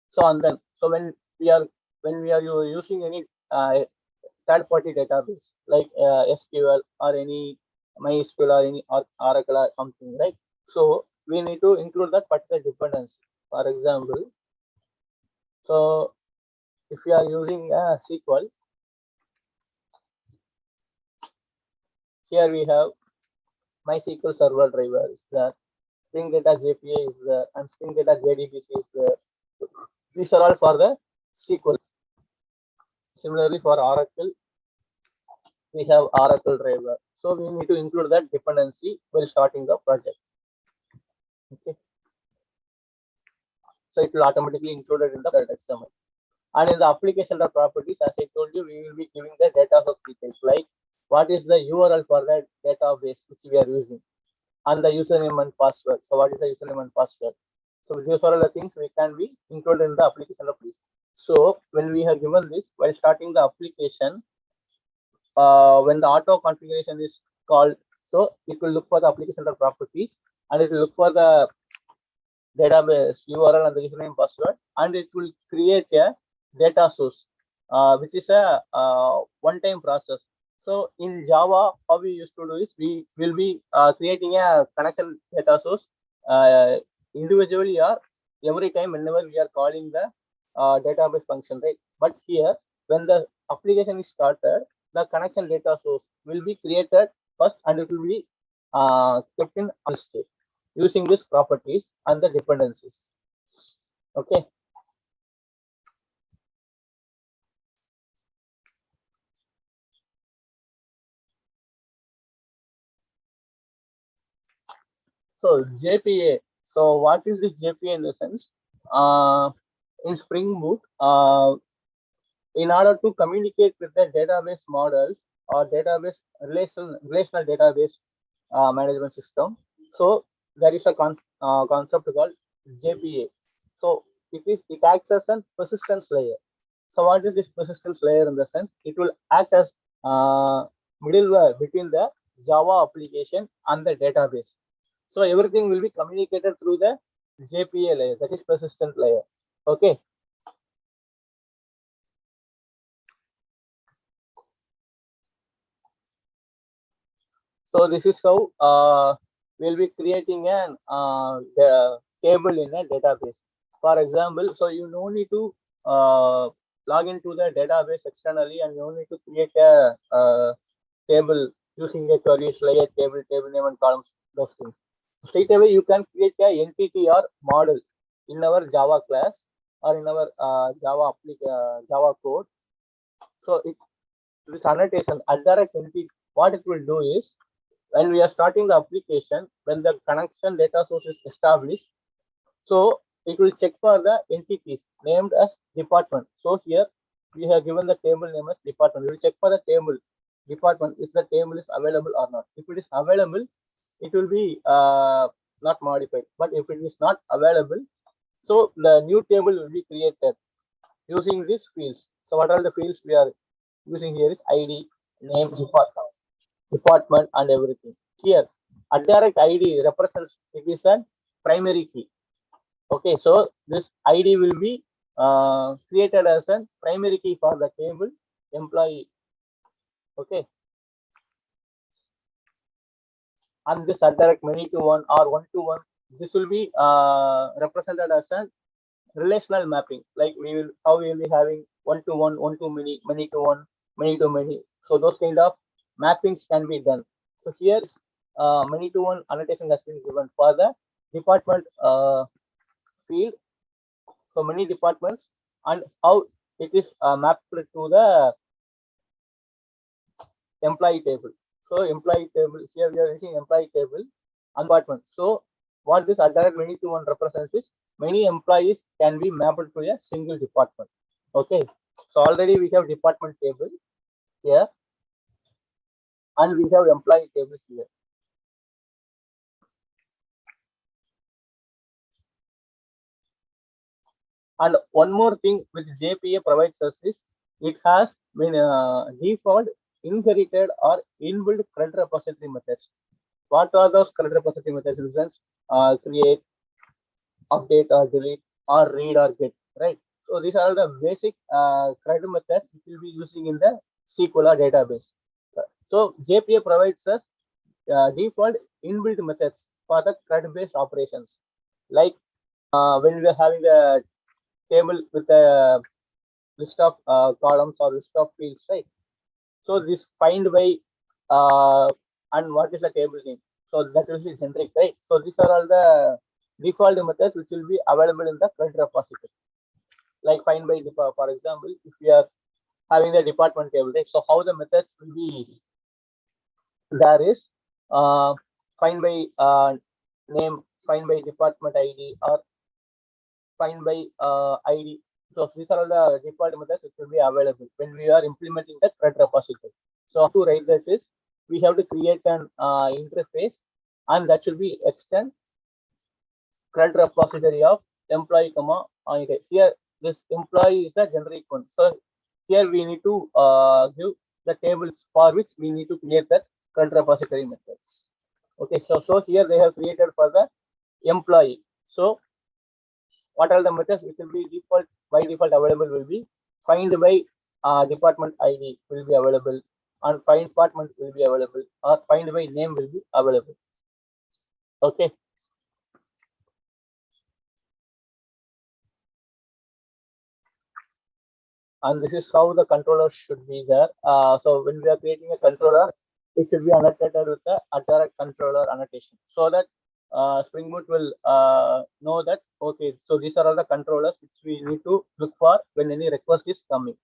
So and then, so when we are using any third-party database like SQL or any MySQL or any Oracle or something, right? So we need to include that particular dependency. For example, so if you are using SQL, here we have MySQL server driver is there, Spring Data JPA is there, and Spring Data JDBC is there. These are all for the SQL. Similarly, for Oracle, we have Oracle driver. So we need to include that dependency while starting the project. Okay. So it will automatically included in the XML. And in the application properties, as I told you, we will be giving the data source details like what is the URL for that database which we are using, and the username and password. So what is the username and password? So these are all the things we can be included in the application properties. So when we have given this, while starting the application, when the auto configuration is called, so it will look for the application properties, and it will look for the database URL and the username password, and it will create a data source, which is a one-time process. So in Java, how we used to do is we will be creating a connection data source individually or every time whenever we are calling the database function, right? But here, when the application is started, the connection data source will be created first, and it will be kept in on state using these properties and the dependencies. Okay. So JPA. So what is the JPA in the sense? In Spring Boot, in order to communicate with the database models or database relational database management system, so there is a concept called JPA. So it acts as a persistence layer. So what is this persistence layer in the sense? It will act as middleware between the Java application and the database. So everything will be communicated through the JPA layer, that is persistent layer. Okay. So this is how we'll be creating an the table in a database. For example, so you no need to log into the database externally, and you need to create a table using a queries layer, table name and columns, those things. Straight away you can create a entity or model in our Java class or in our Java code. So this annotation at direct entity, what it will do is, when we are starting the application, when the connection data source is established, so it will check for the entities named as department. So here we have given the table name as department. We will check for the table department if the table is available or not. If it is available, it will be not modified. But if it is not available, so the new table will be created using these fields. So what are the fields we are using here is ID, name, department and everything. Here, a direct ID represents, it is a primary key. Okay, so this ID will be created as a primary key for the table employee. Okay. And this direct many to one or one to one, this will be represented as a relational mapping. Like we will, how we will be having one to many, many to one, many to many. So those kind of mappings can be done. So here, many to one annotation has been given for the department field. So many departments, and how it is mapped to the employee table. So employee table, here we are using employee table and department. So what this direct many to one represents is many employees can be mapped to a single department. Okay. So already we have department table here, and we have employee tables here. And one more thing which JPA provides us is it has been default inherited or inbuilt CRUD repository methods. What are those CRUD repository methods? In the sense, create, update or delete, or read or get, right? So these are the basic CRUD methods which we'll be using in the SQL or database. So JPA provides us default inbuilt methods for the CRUD-based operations. Like when we are having a table with a list of columns or list of fields, right? So this find by and what is the table name? So that will be generic, right? So these are all the default methods which will be available in the CRUD repository. like find by department. For example, if we are having the department table, right? So how the methods will be there is find by name, find by department ID, or find by ID. So these are all the default methods which will be available when we are implementing the CRUD repository. So to write that is we have to create an interface, and that should be extend CRUD repository of employee comma ID. Here this employee is the generic one. So here we need to give the tables for which we need to create that CRUD repository methods. Okay, so here they have created for the employee. So what are the methods which will be default by default available will be find by department ID will be available, and find department will be available, or find by name will be available. Okay. And this is how the controllers should be there. So when we are creating a controller, it should be annotated with the direct controller annotation, so that Spring Boot will know that, okay, so these are all the controllers which we need to look for when any request is coming.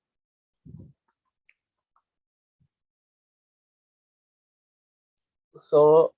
So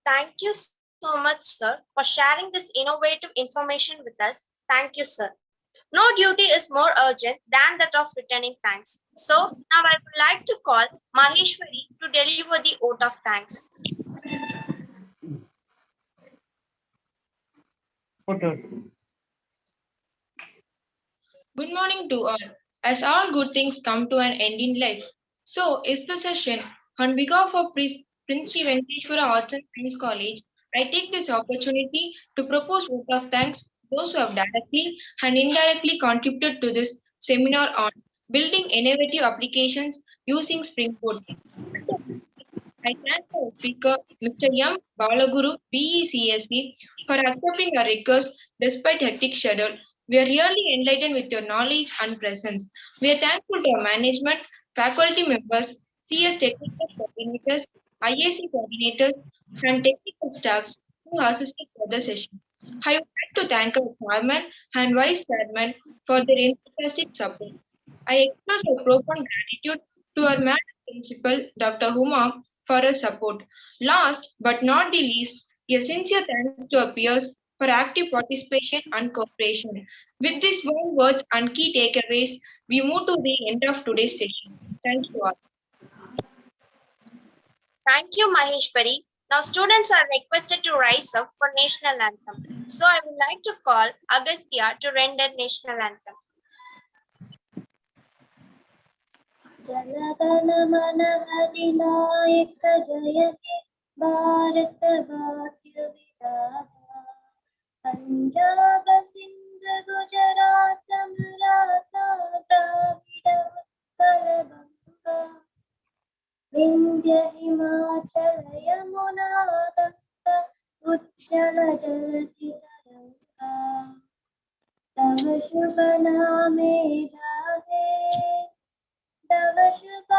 Thank you so much, sir, for sharing this innovative information with us. Thank you, sir. No duty is more urgent than that of returning thanks. So now I would like to call Maheshwari to deliver the vote of thanks. Good morning to all. As all good things come to an end in life, so is the session. On behalf of Prince Sri Venkateshwara Arts and Science College, I take this opportunity to propose vote of thanks to those who have directly and indirectly contributed to this seminar on building innovative applications using Spring Boot. I thank our speaker, Mr. M. Balaguru, BECSC, for accepting our request despite hectic schedule. We are really enlightened with your knowledge and presence. We are thankful to our management, faculty members, CS technical coordinators, IIC coordinators, and technical staffs who assisted for the session. I would like to thank our chairman and vice chairman for their enthusiastic support. I express a profound gratitude to our madam principal, Dr. Huma, for her support. Last but not the least, a sincere thanks to our peers for active participation and cooperation. With these warm words and key takeaways, we move to the end of today's session. Thank you all. Thank you, Maheshwari. Now students are requested to rise up for national anthem. So I would like to call Agastya to render national anthem. जनगण मन अधिनायक जय हे भारत भाग्य विधाता पंजाब सिंध गुजरात मराठा द्राविड उत्कल बंगा विंध्य हिमाचल यमुना गंगा उच्चल जलधि तरंगा तव शुभ नामे जागे तव शुभ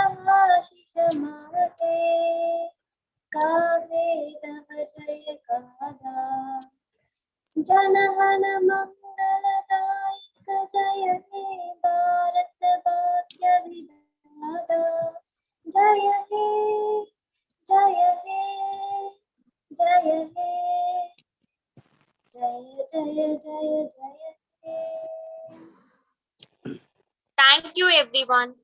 आशीष मागे गावे तव जय गाथा जनगण मंगलदायक जय हे भारत भाग्य विधाता जय हे जय हे जय हे जय जय जय जय हे Thank you, everyone.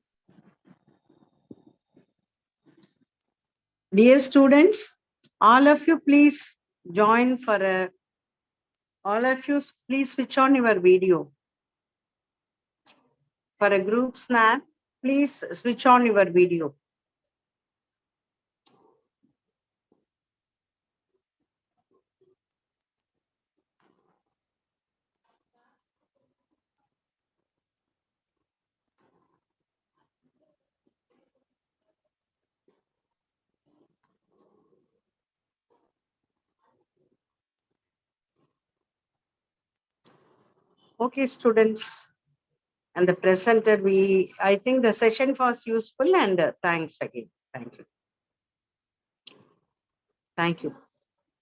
Dear students, all of you please join for a, all of you please switch on your video. For a group snap, please switch on your video. Okay, students. And the presenter, I think the session was useful, and thanks again. Thank you. Thank you.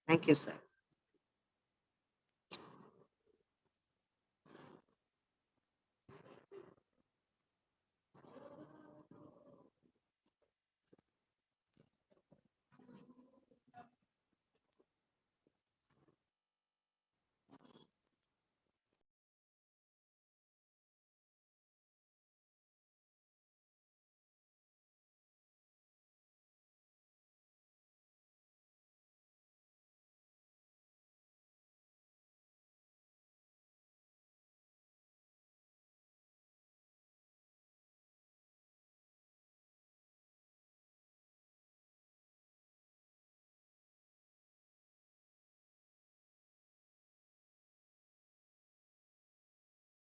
Thank you, sir.